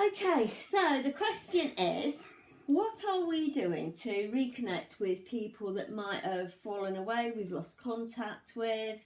Okay, so the question is, what are we doing to reconnect with people that might have fallen away, we've lost contact with,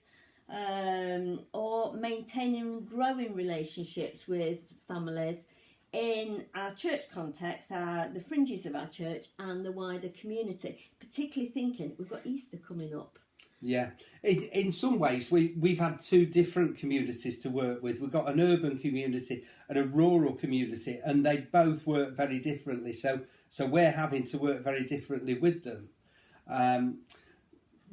or maintaining and growing relationships with families in our church context, the fringes of our church and the wider community, particularly thinking we've got Easter coming up. Yeah, in some ways we've had two different communities to work with. We've got an urban community and a rural community, and they both work very differently. So we're having to work very differently with them.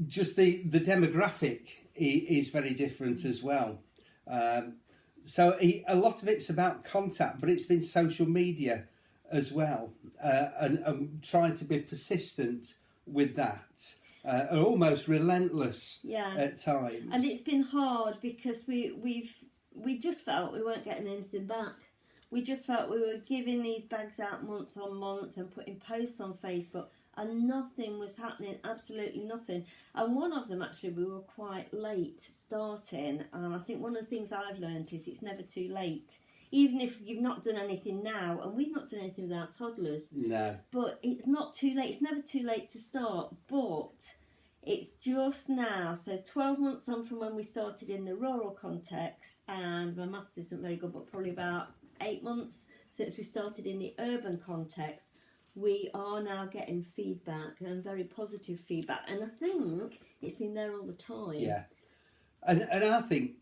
Just the demographic is very different as well. So a lot of it's about contact, but it's been social media as well, and trying to be persistent with that. Are almost relentless at times, and it's been hard because we just felt we weren't getting anything back. We just felt we were giving these bags out month on month and putting posts on Facebook, and nothing was happening, absolutely nothing. And one of them, actually, we were quite late starting, and I think one of the things I've learned is it's never too late. Even if you've not done anything now, and we've not done anything with our toddlers. No. But it's not too late. It's never too late to start. But it's just now. So 12 months on from when we started in the rural context, and my maths isn't very good, but probably about 8 months since we started in the urban context, we are now getting feedback, and very positive feedback. And I think it's been there all the time. Yeah. And I think,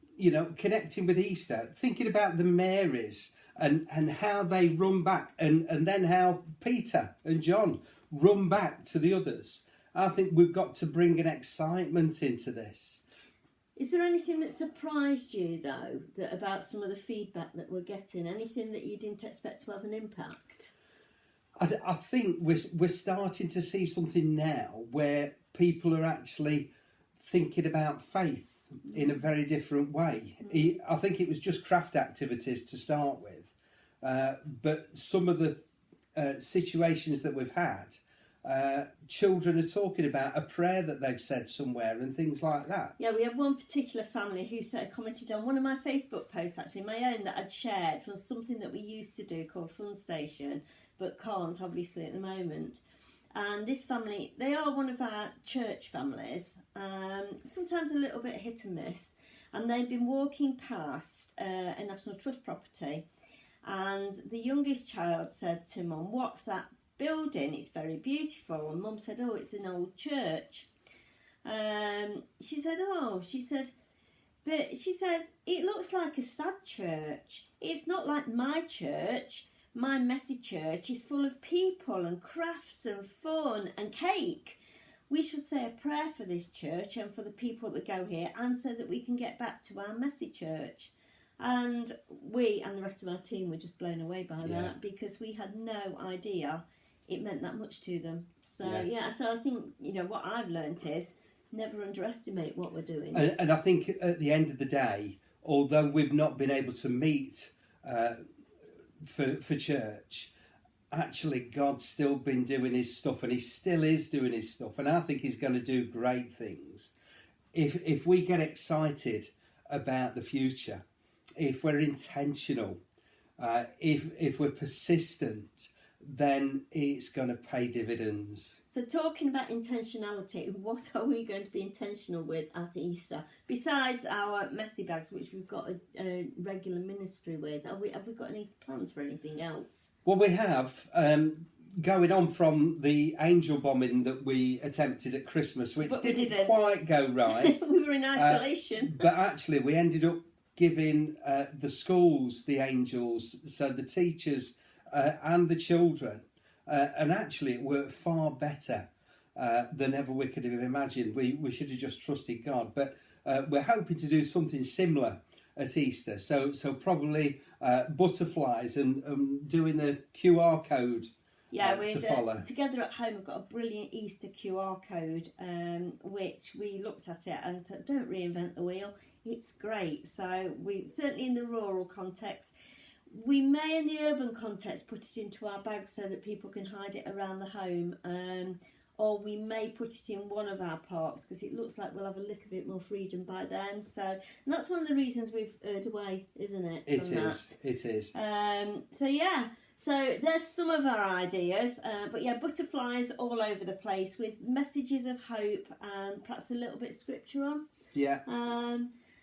connecting with Easter, thinking about the Marys and how they run back, and then how Peter and John run back to the others. I think we've got to bring an excitement into this. Is there anything that surprised you, though, about some of the feedback that we're getting? Anything that you didn't expect to have an impact? I think we're starting to see something now where people are actually thinking about faith in a very different way. I think it was just craft activities to start with, but some of the situations that we've had, children are talking about a prayer that they've said somewhere and things like that. Yeah, we had one particular family who commented on one of my Facebook posts, actually my own, that I'd shared from something that we used to do called Fun Station, but can't obviously at the moment. And this family, they are one of our church families, sometimes a little bit hit and miss. And they've been walking past a National Trust property, and the youngest child said to Mum, "What's that building? It's very beautiful." And Mum said, "Oh, it's an old church." She said, "But she says, it looks like a sad church. It's not like my church. My messy church is full of people and crafts and fun and cake. We should say a prayer for this church and for the people that go here, and so that we can get back to our messy church." And we and the rest of our team were just blown away by that, because we had no idea it meant that much to them. So so I think, what I've learnt is never underestimate what we're doing. And I think at the end of the day, although we've not been able to meet for church, actually God's still been doing his stuff, and he still is doing his stuff, and I think he's going to do great things if we get excited about the future, if we're intentional, if we're persistent, then it's going to pay dividends. So talking about intentionality, what are we going to be intentional with at Easter? Besides our messy bags, which we've got a regular ministry with, have we got any plans for anything else? Well, we have, going on from the angel bombing that we attempted at Christmas, which didn't quite go right. We were in isolation. But actually we ended up giving the schools the angels, so the teachers and the children, and actually it worked far better than ever we could have imagined. We should have just trusted God, but we're hoping to do something similar at Easter, so probably butterflies and doing the QR code to follow. Together at Home, we've got a brilliant Easter QR code, which we looked at it, and don't reinvent the wheel, it's great. So we certainly, in the rural context, we may in the urban context put it into our bags so that people can hide it around the home, or we may put it in one of our parks because it looks like we'll have a little bit more freedom by then. So, and that's one of the reasons we've erred away, isn't it? It is. So yeah. So there's some of our ideas, but yeah, butterflies all over the place with messages of hope and perhaps a little bit of scripture on. Yeah.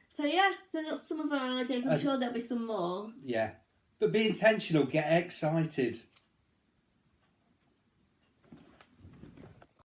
So yeah, so that's some of our ideas. I'm sure there'll be some more. Yeah, but be intentional. Get excited.